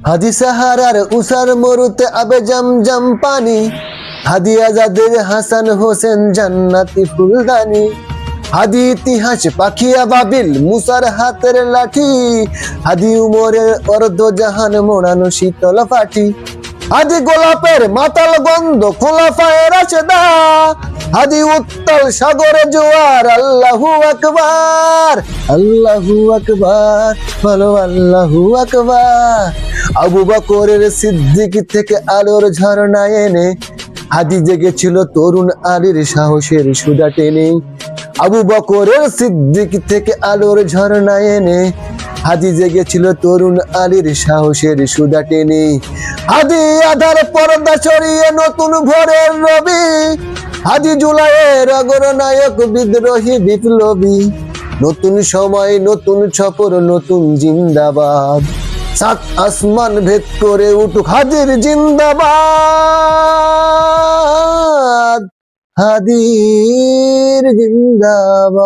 হাদি সাহারার উসার মরুতে আবে জমজম পানি, হাদি আজাদের হাসান হোসেন জান্নাতি ফুলদানি, হাদি ইতিহাস পাখিয়া বাবিল মুসার হাতের লাঠি, হাদি উমরের অর্ধ জাহান মোড়ানো শীতল পাটি, হাদি গোলাপের মাতাল গন্ধ খোলাফায়ে রাশেদা, হাদি উত্তাল সাগরে জোয়ার আল্লাহু আকবার, আল্লাহু আকবার, বলো আল্লাহু আকবার। আবু বকরের সিদ্দিক থেকে আলোর ঝর্ণা এনে হাদি জেগেছিল তরুণ আলীর সাহসের সুদা টেনে, আবু বকরের সিদ্দিক থেকে আলোর ঝর্ণা এনে হাদি জেগেছিল তরুণ আলীর সাহসের সুদা টেনে, হাদি আধার পর্দা সরিয়ে নতুন ভোরের রবি, হাদি জুলাইয়ের অগ্রনায়ক বিদ্রোহী বিপ্লবী, নতুন সময় নতুন ছপর নতুন জিন্দাবাদ, সাত আসমান ভেদ করে উঠুক হাদির জিন্দাবাদ, হাদির জিন্দাবাদ।